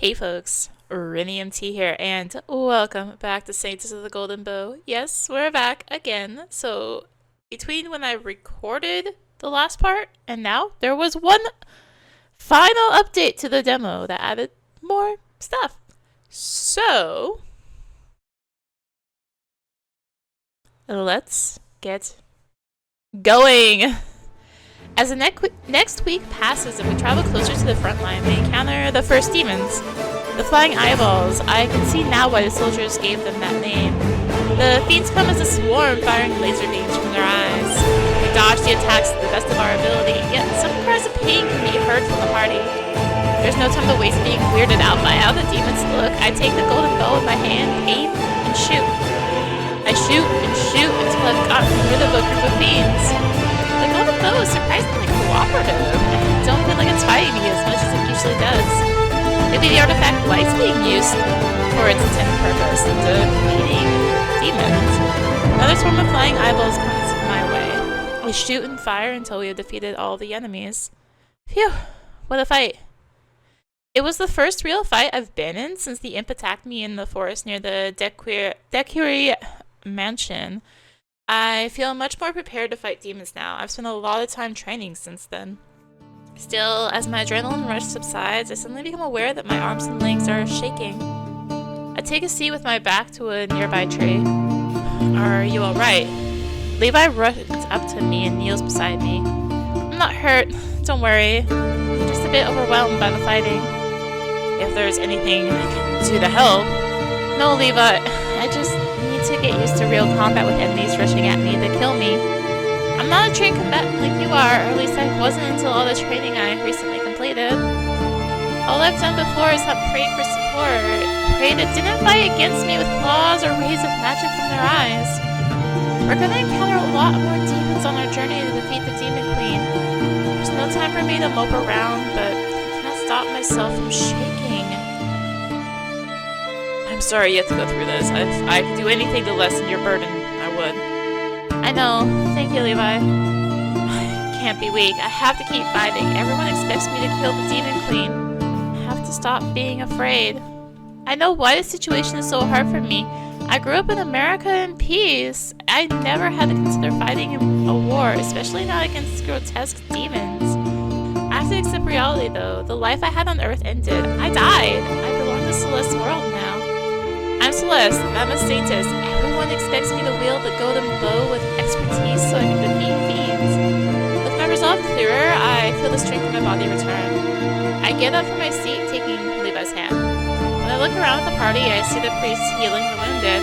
Hey folks, rinimt here, and welcome back to Saintess of the Golden Bow. Yes, we're back again. So, between when I recorded the last part and now, there was one final update to the demo that added more stuff. So, let's get going. As the next week passes and we travel closer to the front line, we encounter the first demons. The flying eyeballs. I can see now why the soldiers gave them that name. The fiends come as a swarm, firing laser beams from their eyes. We dodge the attacks to the best of our ability, yet some cries of pain can be heard from the party. There's no time to waste being weirded out by how the demons look. I take the golden bow in my hand, aim, and shoot. I shoot and shoot until I've gotten rid of a group of fiends. The golden bow is surprisingly cooperative. I don't feel like it's fighting me as much as it usually does. Maybe the artifact light's being used for its intended purpose, defeating demons. Another swarm of flying eyeballs comes my way. We shoot and fire until we have defeated all the enemies. Phew, what a fight. It was the first real fight I've been in since the imp attacked me in the forest near the Decurie mansion. I feel much more prepared to fight demons now. I've spent a lot of time training since then. Still, as my adrenaline rush subsides, I suddenly become aware that my arms and legs are shaking. I take a seat with my back to a nearby tree. Are you alright? Levi runs up to me and kneels beside me. I'm not hurt, don't worry. I'm just a bit overwhelmed by the fighting. If there's anything I can do to help. No, Levi, I just need to get used to real combat with enemies rushing at me to kill me. I'm not a trained combatant like you are, or at least I wasn't until all the training I recently completed. All I've done before is have prayed for support. Prayed it didn't fight against me with claws or rays of magic from their eyes. We're gonna encounter a lot more demons on our journey to defeat the Demon Queen. There's no time for me to mope around, but I can't stop myself from shaking. I'm sorry you have to go through this. If I could do anything to lessen your burden, I would. I know. Thank you, Levi. I can't be weak. I have to keep fighting. Everyone expects me to kill the Demon Queen. I have to stop being afraid. I know why this situation is so hard for me. I grew up in America in peace. I never had to consider fighting in a war, especially not against grotesque demons. I have to accept reality, though. The life I had on Earth ended. I died. I belong to Celeste's world now. I'm Celeste. I'm a Saintess. Everyone expects me to wield the golden bow with expertise so I can defeat fiends. With my resolve clearer, I feel the strength in my body return. I get up from my seat, taking Levi's hand. When I look around at the party, I see the priests healing the wounded.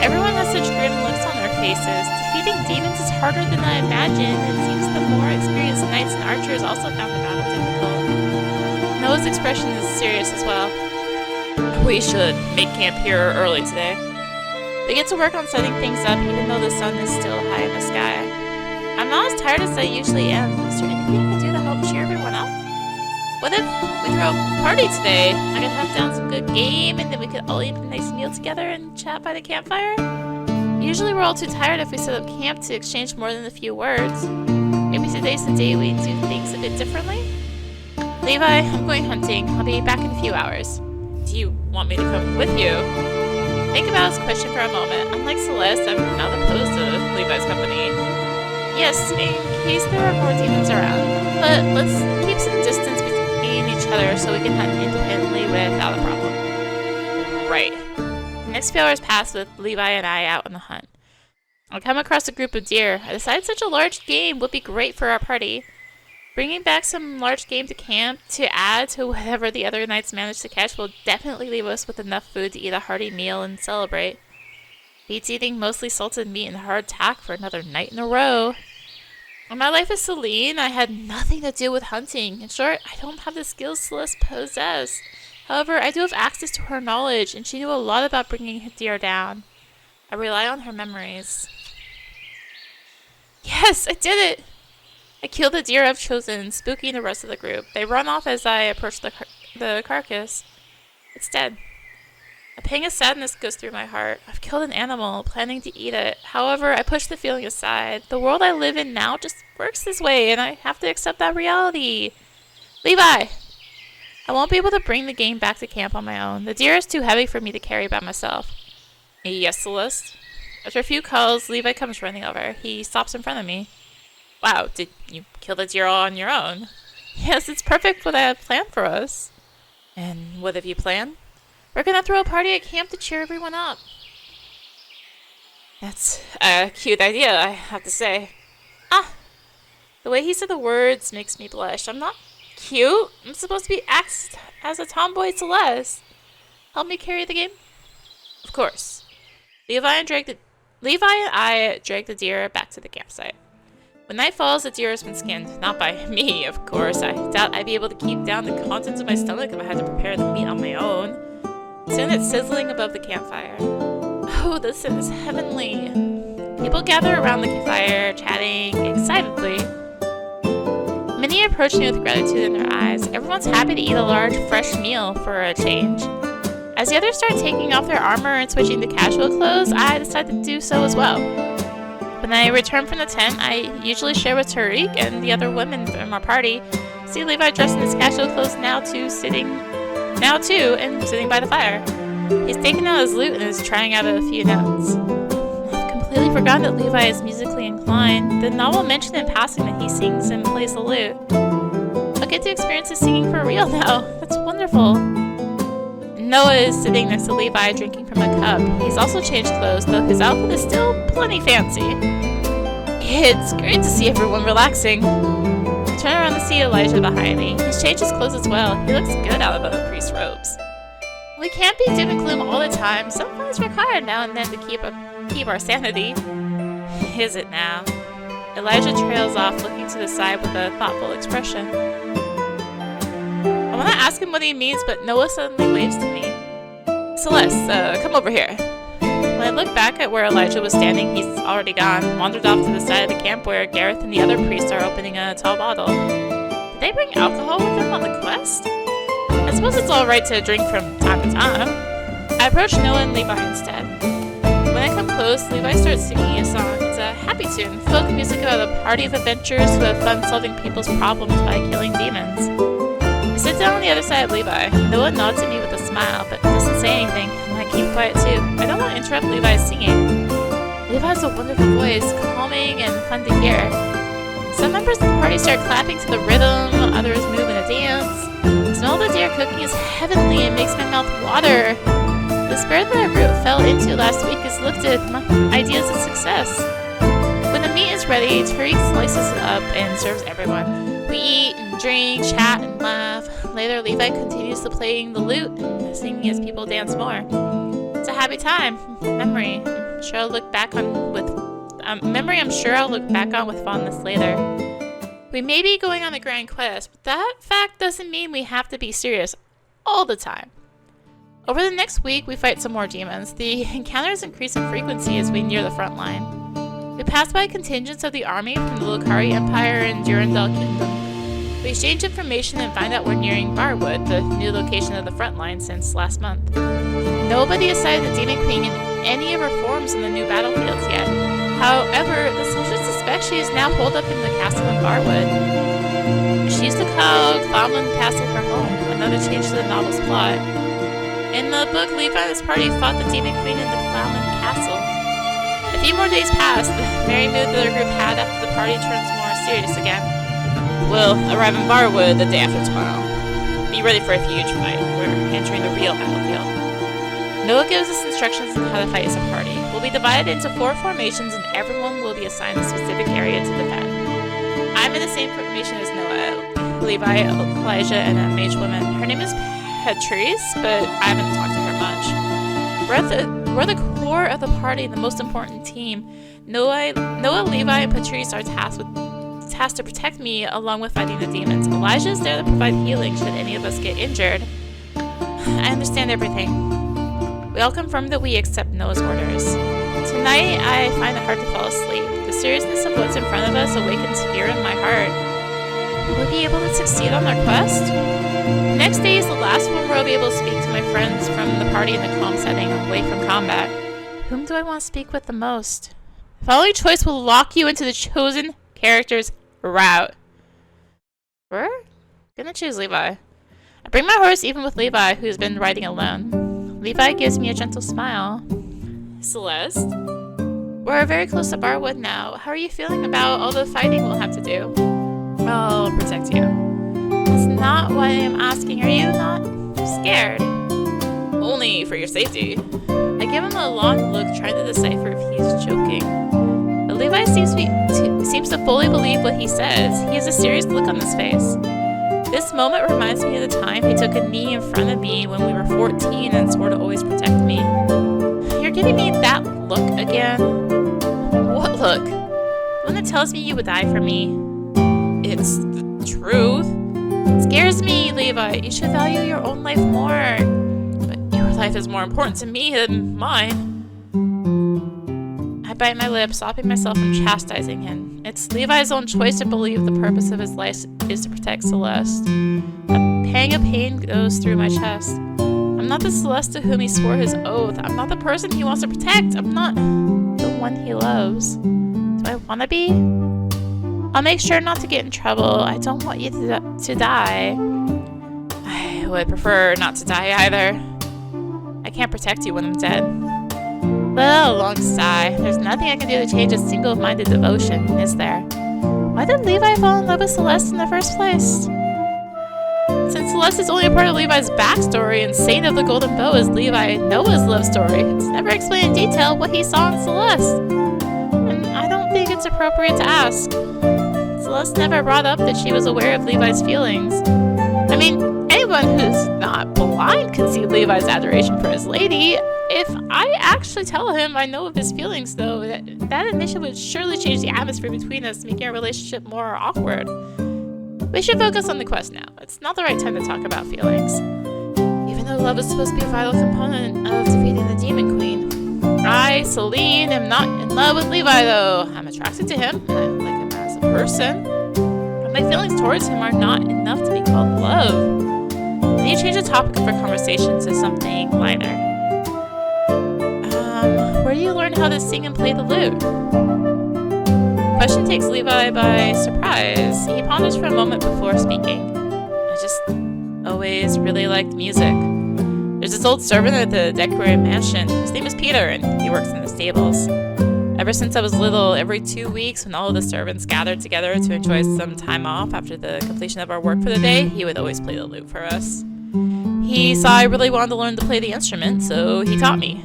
Everyone has such grim looks on their faces. Defeating demons is harder than I imagined. It seems the more experienced knights and archers also found the battle difficult. Noah's expression is serious as well. We should make camp here early today. We get to work on setting things up even though the sun is still high in the sky. I'm not as tired as I usually am. Is there anything I can do to help cheer everyone up? What if we throw a party today? I could hunt down some good game and then we could all eat a nice meal together and chat by the campfire? Usually we're all too tired if we set up camp to exchange more than a few words. Maybe today's the day we do things a bit differently? Levi, I'm going hunting. I'll be back in a few hours. Do you want me to come with you? Think about this question for a moment. Unlike Celeste, I'm not opposed to Levi's company. Yes, in case there are more demons around. But let's keep some distance between each other so we can hunt independently without a problem. Right. The next few hours pass with Levi and I out on the hunt. I come across a group of deer. I decide such a large game would be great for our party. Bringing back some large game to camp to add to whatever the other knights manage to catch will definitely leave us with enough food to eat a hearty meal and celebrate. Beats eating mostly salted meat and hard tack for another night in a row. When my life is Celine, I had nothing to do with hunting. In short, I don't have the skills Celeste possessed. However, I do have access to her knowledge, and she knew a lot about bringing her deer down. I rely on her memories. Yes, I did it! I kill the deer I've chosen, spooking the rest of the group. They run off as I approach the carcass. It's dead. A pang of sadness goes through my heart. I've killed an animal, planning to eat it. However, I push the feeling aside. The world I live in now just works this way, and I have to accept that reality. Levi! I won't be able to bring the game back to camp on my own. The deer is too heavy for me to carry by myself. Yes, Celeste. After a few calls, Levi comes running over. He stops in front of me. Wow, did you kill the deer all on your own? Yes, it's perfect what I have planned for us. And what have you planned? We're gonna throw a party at camp to cheer everyone up. That's a cute idea, I have to say. Ah! The way he said the words makes me blush. I'm not cute. I'm supposed to be act as a tomboy Celeste. Help me carry the game? Of course. Levi and I drag the deer back to the campsite. When night falls, the deer has been skinned. Not by me, of course. I doubt I'd be able to keep down the contents of my stomach if I had to prepare the meat on my own. Soon it's sizzling above the campfire. Oh, this is heavenly. People gather around the fire, chatting excitedly. Many approach me with gratitude in their eyes. Everyone's happy to eat a large, fresh meal for a change. As the others start taking off their armor and switching to casual clothes, I decide to do so as well. When I return from the tent, I usually share with Tariq and the other women from our party. See Levi dressed in his casual clothes now too, sitting by the fire. He's taken out his lute and is trying out a few notes. I've completely forgotten that Levi is musically inclined. The novel mentioned in passing that he sings and plays the lute. I'll get to experience his singing for real now. That's wonderful. Noah is sitting next to Levi drinking from a cup. He's also changed clothes, though his outfit is still plenty fancy. It's great to see everyone relaxing. I turn around to see Elijah behind me. He's changed his clothes as well. He looks good out of the priest's robes. We can't be doom and gloom all the time. Some fun is required now and then to keep our sanity. Is it now? Elijah trails off, looking to the side with a thoughtful expression. I want to ask him what he means, but Noah suddenly waves to me. Celeste, come over here. When I look back at where Elijah was standing, he's already gone, wandered off to the side of the camp where Gareth and the other priests are opening a tall bottle. Did they bring alcohol with them on the quest? I suppose it's alright to drink from time to time. I approach Noah and Levi instead. When I come close, Levi starts singing a song. It's a happy tune, folk music about a party of adventurers who have fun solving people's problems by killing demons. I sit down on the other side of Levi. Noah nods at me with a smile, but doesn't say anything, and I keep quiet too. I don't want to interrupt Levi's singing. Levi has a wonderful voice, calming and fun to hear. Some members of the party start clapping to the rhythm, others move in a dance. The smell of the deer cooking is heavenly and makes my mouth water. The spirit that I fell into last week is lifted. My ideas of success. When the meat is ready, Tariq slices it up and serves everyone. We eat and drink, chat and laugh. Later, Levi continues to playing the lute and singing as people dance more. It's a happy time. Memory. I'm sure I'll look back on with fondness later. We may be going on a grand quest, but that fact doesn't mean we have to be serious all the time. Over the next week, we fight some more demons. The encounters increase in frequency as we near the front line. We pass by contingents of the army from the Lokari Empire and Durandal Kingdom. We exchange information and find out we're nearing Barwood, the new location of the front line since last month. Nobody has sighted the Demon Queen in any of her forms in the new battlefields yet. However, the soldiers suspect she is now holed up in the castle in Barwood. She used to call Clownland Castle her home, another change to the novel's plot. In the book, Levi and his party fought the Demon Queen in the Clownland Castle. A few more days passed, the merry mood that our group had after the party turns more serious again. We'll arrive in Barwood the day after tomorrow. Be ready for a huge fight. We're entering the real battlefield. Noah gives us instructions on how to fight as a party. We'll be divided into 4 formations and everyone will be assigned a specific area to defend. I'm in the same formation as Noah, Levi, Elijah, and a mage woman. Her name is Patrice, but I haven't talked to her much. We're the core of the party, the most important team. Noah, Levi, and Patrice are tasked to protect me along with fighting the demons. Elijah is there to provide healing should any of us get injured. I understand everything. We all confirm that we accept Noah's orders. Tonight, I find it hard to fall asleep. The seriousness of what's in front of us awakens fear in my heart. Will we be able to succeed on our quest? The next day is the last one where I'll be able to speak to my friends from the party in the calm setting away from combat. Whom do I want to speak with the most? The following choice will lock you into the chosen character's route. We're gonna choose Levi. I bring my horse even with Levi, who's been riding alone. Levi gives me a gentle smile. Celeste? We're very close to Barwood now. How are you feeling about all the fighting we'll have to do? I'll protect you. That's not why I'm asking. Are you not scared? Only for your safety. I give him a long look, trying to decipher if he's joking. But Levi seems to fully believe what he says. He has a serious look on his face. This moment reminds me of the time he took a knee in front of me when we were 14 and swore to always protect me. You're giving me that look again? What look? The one that tells me you would die for me. It's the truth. It scares me, Levi. You should value your own life more. But your life is more important to me than mine. I bite my lip, stopping myself from chastising him. It's Levi's own choice to believe the purpose of his life is to protect Celeste. A pang of pain goes through my chest. I'm not the Celeste to whom he swore his oath. I'm not the person he wants to protect. I'm not the one he loves. Do I want to be? I'll make sure not to get in trouble. I don't want you to die. I would prefer not to die either. I can't protect you when I'm dead. Well, a long sigh. There's nothing I can do to change a single-minded devotion, is there? Why did Levi fall in love with Celeste in the first place? Since Celeste is only a part of Levi's backstory and Saint of the Golden Bow is Levi Noah's love story, it's never explained in detail what he saw in Celeste. And I don't think it's appropriate to ask. Celeste never brought up that she was aware of Levi's feelings. I mean, anyone who's not blind can see Levi's adoration for his lady. If I actually tell him I know of his feelings, though, that admission would surely change the atmosphere between us, making our relationship more awkward. We should focus on the quest now. It's not the right time to talk about feelings. Even though love is supposed to be a vital component of defeating the Demon Queen. I, Celine, am not in love with Levi, though. I'm attracted to him, and I like him as a person. But my feelings towards him are not enough to be called love. I need to change the topic of our conversation to something lighter. Where do you learn how to sing and play the lute? The question takes Levi by surprise. He ponders for a moment before speaking. I just always really liked music. There's this old servant at the decorated mansion. His name is Peter, and he works in the stables. Ever since I was little, every 2 weeks when all of the servants gathered together to enjoy some time off after the completion of our work for the day, he would always play the lute for us. He saw I really wanted to learn to play the instrument, so he taught me.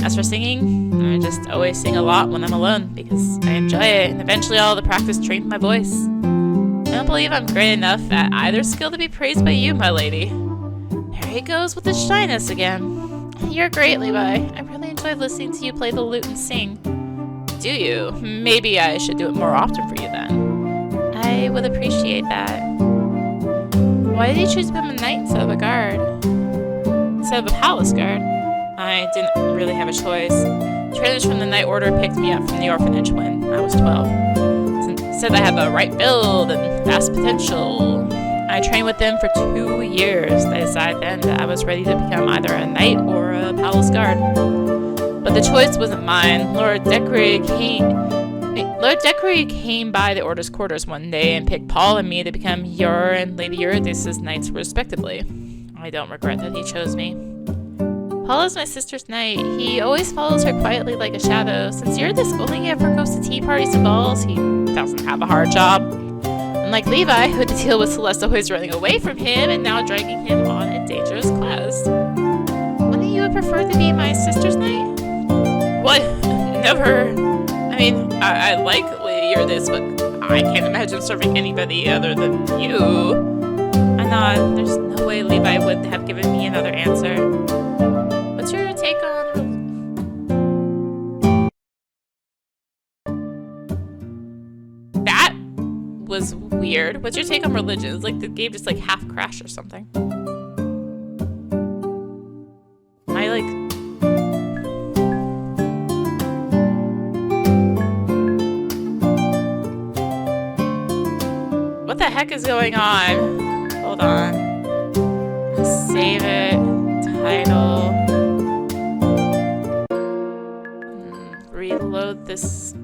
As for singing, I just always sing a lot when I'm alone because I enjoy it, and eventually all the practice trained my voice. I don't believe I'm great enough at either skill to be praised by you, my lady. There he goes with his shyness again. You're great, Levi. I really enjoyed listening to you play the lute and sing. Do you? Maybe I should do it more often for you then. I would appreciate that. Why did you choose to become a knight instead of a guard? Instead of a palace guard? I didn't really have a choice. Trainers from the Knight Order picked me up from the orphanage when I was 12. Said I have a right build and vast potential. I trained with them for 2 years. They decided then that I was ready to become either a knight or a palace guard. But the choice wasn't mine. Lord Decree came by the Order's quarters one day and picked Paul and me to become your and Lady Eurydice's knights respectively. I don't regret that he chose me. Paul is my sister's knight. He always follows her quietly like a shadow. Since Eurydice only ever goes to tea parties and balls, he doesn't have a hard job. Unlike Levi, who had to deal with Celeste always running away from him and now dragging him on a dangerous quest. Wouldn't you have preferred to be my sister's knight? What? Never. I mean, I like Lady Eurydice, but I can't imagine serving anybody other than you. I nod. There's no way Levi would have given me another answer. What's your take on... That was weird. What's your take on religion? It's like the game just like half crashed or something. Am I like... What the heck is going on? Hold on. Save it. Title. Reload this.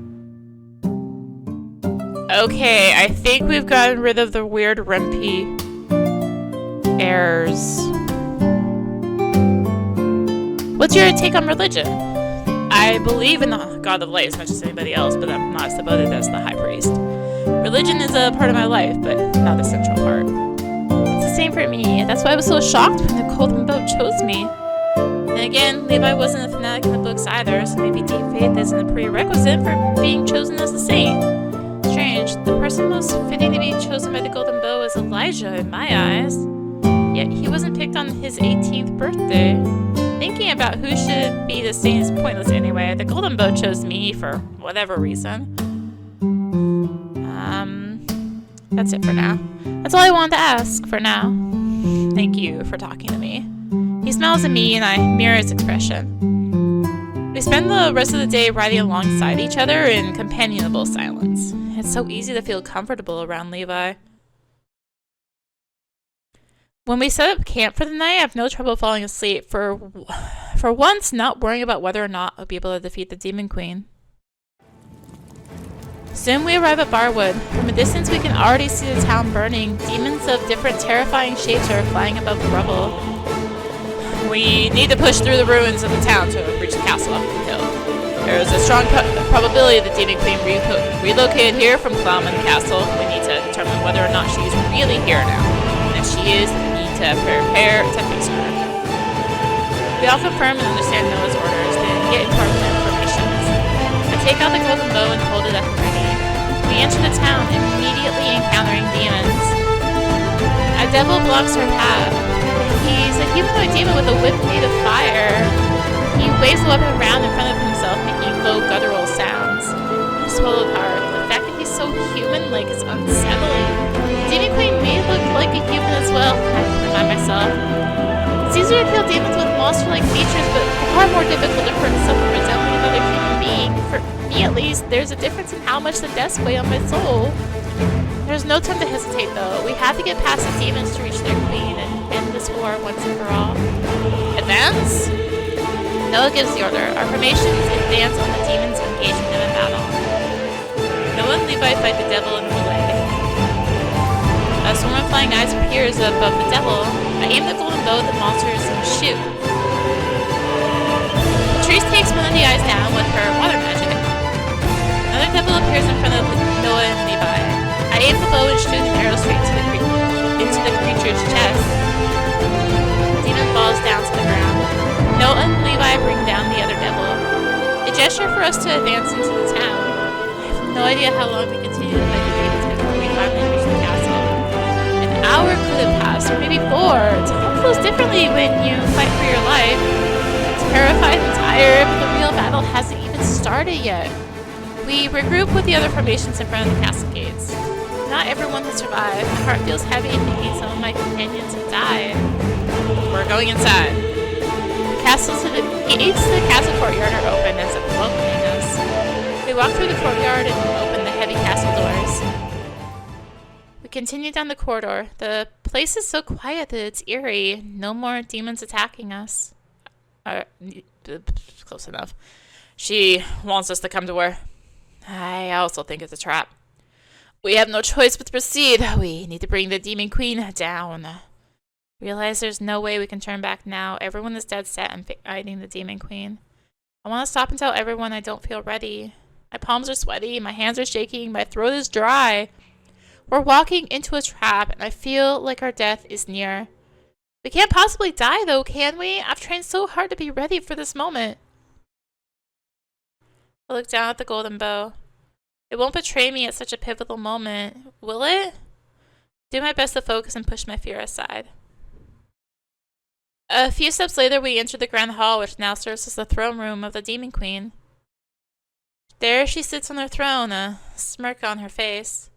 Okay, I think we've gotten rid of the weird Rimpy errors. What's your take on religion? I believe in the God of light as much as anybody else, but I'm not as devoted as the high priest. Religion is a part of my life, but not a central part. It's the same for me. That's why I was so shocked when the Golden Boat chose me. And again, Levi wasn't a fanatic in the books either, so maybe deep faith isn't a prerequisite for being chosen as a saint. Strange, the person most fitting to be chosen by the Golden Bow is Elijah in my eyes. Yet he wasn't picked on his 18th birthday. Thinking about who should be the saint is pointless anyway. The Golden Bow chose me for whatever reason. That's it for now. That's all I wanted to ask for now. Thank you for talking to me. He smiles at me and I mirror his expression. We spend the rest of the day riding alongside each other in companionable silence. It's so easy to feel comfortable around Levi. When we set up camp for the night, I have no trouble falling asleep. For once, not worrying about whether or not I'll be able to defeat the Demon Queen. Soon we arrive at Barwood. From a distance we can already see the town burning. Demons of different terrifying shapes are flying above the rubble. We need to push through the ruins of the town to reach the castle up the hill. There is a strong probability the Demon Queen relocated here from Cloudman Castle. We need to determine whether or not she is really here now. And if she is, we need to prepare to face her. We all confirm and understand Noah's orders, then get into our plan formations. I take out the golden bow and hold it up ready. We enter the town, immediately encountering demons. A devil blocks our path. He's a humanoid demon with a whip made of fire. He waves the weapon around in front of himself, making low guttural sounds. I swallowed hard. The fact that he's so human-like is unsettling. Demon Queen may look like a human as well, I remind myself. It's easier to kill demons with monster-like features, but far more difficult to hurt someone resembling another human being. For me, at least, there's a difference in how much the deaths weigh on my soul. There's no time to hesitate, though. We have to get past the demons to reach their queen and end this war once and for all. Advance? Noah gives the order. Our formations advance on the demons, engaging them in battle. Noah and Levi fight the devil in melee. A swarm of flying eyes appears above the devil. I aim the golden bow at the monsters and shoot. Patrice takes one of the eyes down with her water magic. Another devil appears in front of Noah and Levi. I aim the bow and shoot an arrow straight into the creature's chest. The demon falls down to the ground. Noah and Levi bring down the other devil. A gesture for us to advance into the town. I have no idea how long we continue to fight the demons before we finally reach the castle. An hour could have passed, or maybe 4. Time feels differently when you fight for your life. I'm terrified and tired, but the real battle hasn't even started yet. We regroup with the other formations in front of the castle gates. Not everyone has survived. My heart feels heavy thinking some of my companions have died. We're going inside. The gates to the castle courtyard are open as if welcoming us. We walk through the courtyard and open the heavy castle doors. We continue down the corridor. The place is so quiet that it's eerie. No more demons attacking us. Close enough. She wants us to come to her. I also think it's a trap. We have no choice but to proceed. We need to bring the Demon Queen down. Realize there's no way we can turn back now. Everyone is dead set on fighting the Demon Queen. I want to stop and tell everyone I don't feel ready. My palms are sweaty, my hands are shaking, my throat is dry. We're walking into a trap, and I feel like our death is near. We can't possibly die, though, can we? I've trained so hard to be ready for this moment. I look down at the golden bow. It won't betray me at such a pivotal moment, will it? Do my best to focus and push my fear aside. A few steps later, we enter the grand hall, which now serves as the throne room of the Demon Queen. There she sits on her throne, a smirk on her face.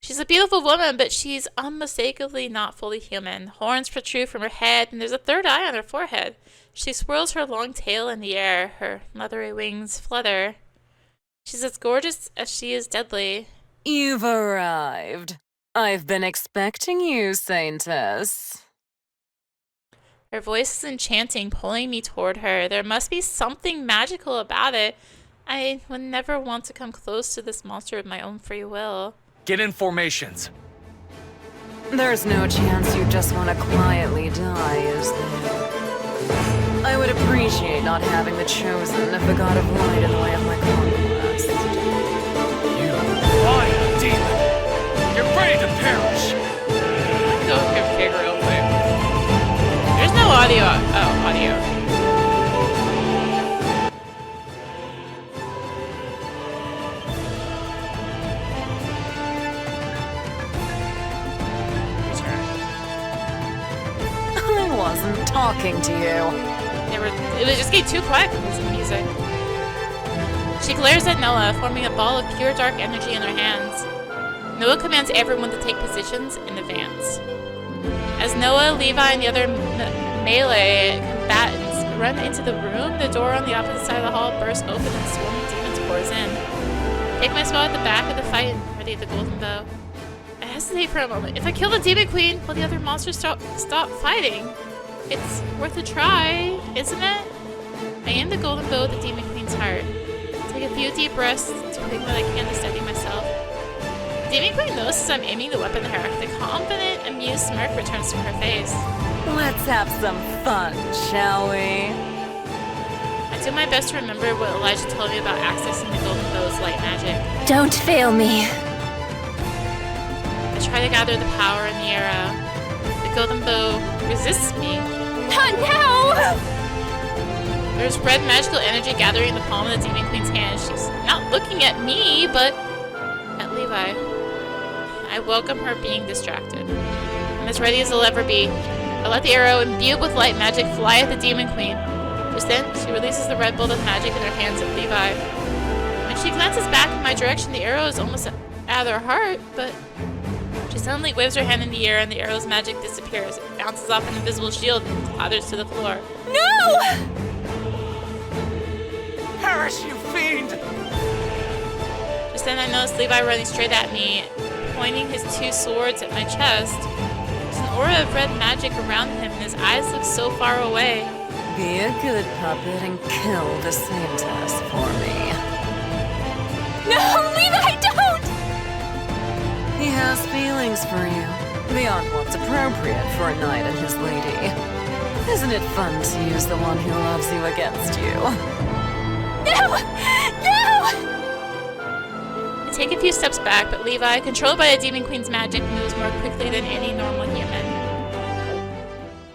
She's a beautiful woman, but she's unmistakably not fully human. Horns protrude from her head, and there's a third eye on her forehead. She swirls her long tail in the air. Her leathery wings flutter. She's as gorgeous as she is deadly. You've arrived. I've been expecting you, Saintess. Her voice is enchanting, pulling me toward her. There must be something magical about it. I would never want to come close to this monster of my own free will. Get in formations. There's no chance you just want to quietly die, is there? I would appreciate not having the chosen if the god of light in the way of my conquest. You lying demon! You're ready to perish! Go config real quick. There's no audio. Oh, audio. I wasn't talking to you. It was just getting too quiet because of the music. She glares at Noah, forming a ball of pure dark energy in her hands. Noah commands everyone to take positions in advance. As Noah, Levi, and the other melee combatants run into the room, the door on the opposite side of the hall bursts open and swarming demons pours in. Take my spot at the back of the fight and ready the golden bow. I hesitate for a moment. If I kill the demon queen, will the other monsters stop fighting? It's worth a try, isn't it? I aim the golden bow at the demon queen's heart. Take a few deep breaths, doing what I can to steady myself. The demon queen notices I'm aiming the weapon at her. The confident, amused smirk returns to her face. Let's have some fun, shall we? I do my best to remember what Elijah told me about accessing the golden bow's light magic. Don't fail me. I try to gather the power in the arrow. The golden bow resists me. Not now! There's red magical energy gathering in the palm of the demon queen's hand. She's not looking at me, but at Levi. I welcome her being distracted. I'm as ready as I'll ever be. I let the arrow, imbued with light magic, fly at the demon queen. Just then, she releases the red bolt of magic in her hands at Levi. When she glances back in my direction, the arrow is almost at her heart, but she suddenly waves her hand in the air and the arrow's magic disappears. It bounces off an invisible shield and clatters to the floor. No! Perish, you fiend! Just then I notice Levi running straight at me, pointing his two swords at my chest. There's an aura of red magic around him and his eyes look so far away. Be a good puppet and kill the Saintess for me. No, Levi, don't! He has feelings for you, beyond what's appropriate for a knight and his lady. Isn't it fun to use the one who loves you against you? No! No! I take a few steps back, but Levi, controlled by the demon queen's magic, moves more quickly than any normal human.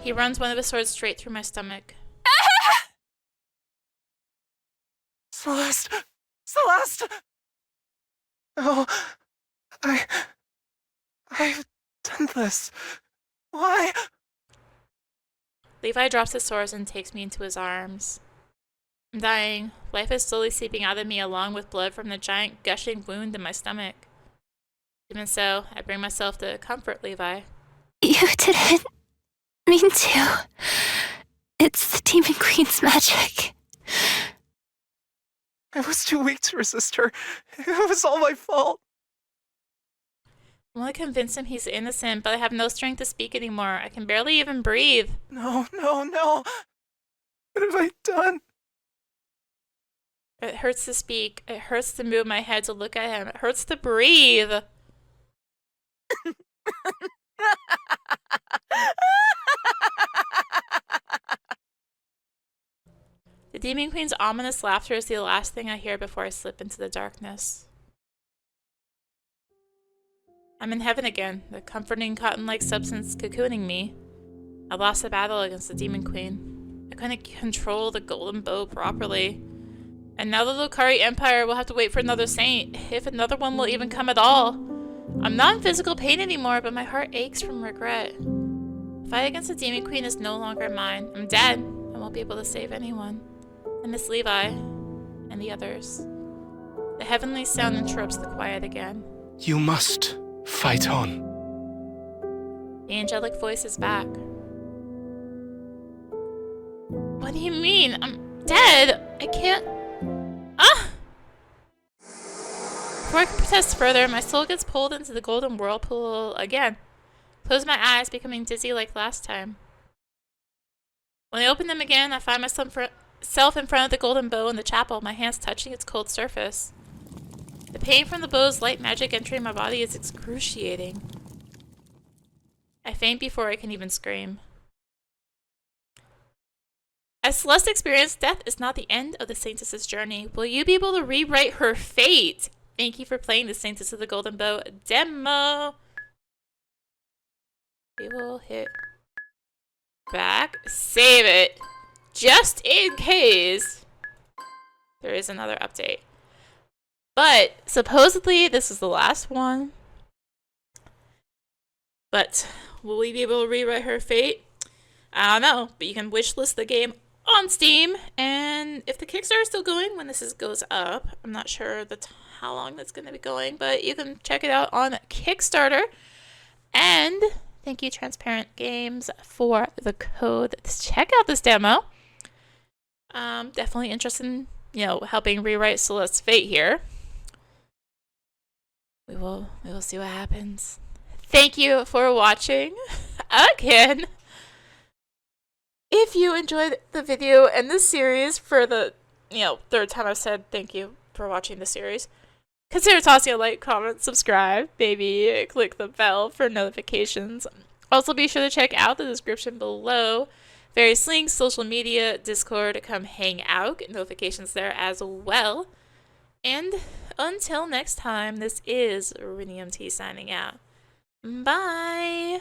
He runs one of his swords straight through my stomach. Celeste! Celeste! Oh, I've done this. Why? Levi drops his swords and takes me into his arms. I'm dying. Life is slowly seeping out of me along with blood from the giant gushing wound in my stomach. Even so, I bring myself to comfort Levi. You didn't mean to. It's the Demon Queen's magic. I was too weak to resist her. It was all my fault. I want to convince him he's innocent, but I have no strength to speak anymore. I can barely even breathe. No. What have I done? It hurts to speak. It hurts to move my head to look at him. It hurts to breathe. The Demon Queen's ominous laughter is the last thing I hear before I slip into the darkness. I'm in heaven again, the comforting cotton-like substance cocooning me. I lost the battle against the Demon Queen. I couldn't control the golden bow properly. And now the Lokari Empire will have to wait for another saint, if another one will even come at all. I'm not in physical pain anymore, but my heart aches from regret. The fight against the Demon Queen is no longer mine. I'm dead. I won't be able to save anyone. I miss Levi and the others. The heavenly sound interrupts the quiet again. You must fight on. The angelic voice is back. What do you mean? I'm dead! I can't... Ah! Before I can protest further, my soul gets pulled into the golden whirlpool again. Close my eyes, becoming dizzy like last time. When I open them again, I find myself in front of the golden bow in the chapel, my hands touching its cold surface. The pain from the bow's light magic entering my body is excruciating. I faint before I can even scream. As Celeste experienced, death is not the end of the Saintess's journey. Will you be able to rewrite her fate? Thank you for playing the Saintess of the Golden Bow demo. We will hit back, save it, just in case there is another update. But supposedly this is the last one. But will we be able to rewrite her fate? I don't know, but you can wishlist the game on Steam, and if the Kickstarter is still going when this goes up, I'm not sure how long that's going to be going, but you can check it out on Kickstarter. And thank you, Transparent Games, for the code to check out this demo. Definitely interested in, helping rewrite Celeste's fate here. We will see what happens. Thank you for watching again. If you enjoyed the video and this series for the, third time I've said thank you for watching the series, consider tossing a like, comment, subscribe, maybe click the bell for notifications. Also, be sure to check out the description below. Various links, social media, Discord, come hang out, get notifications there as well. And until next time, this is rinimt signing out. Bye!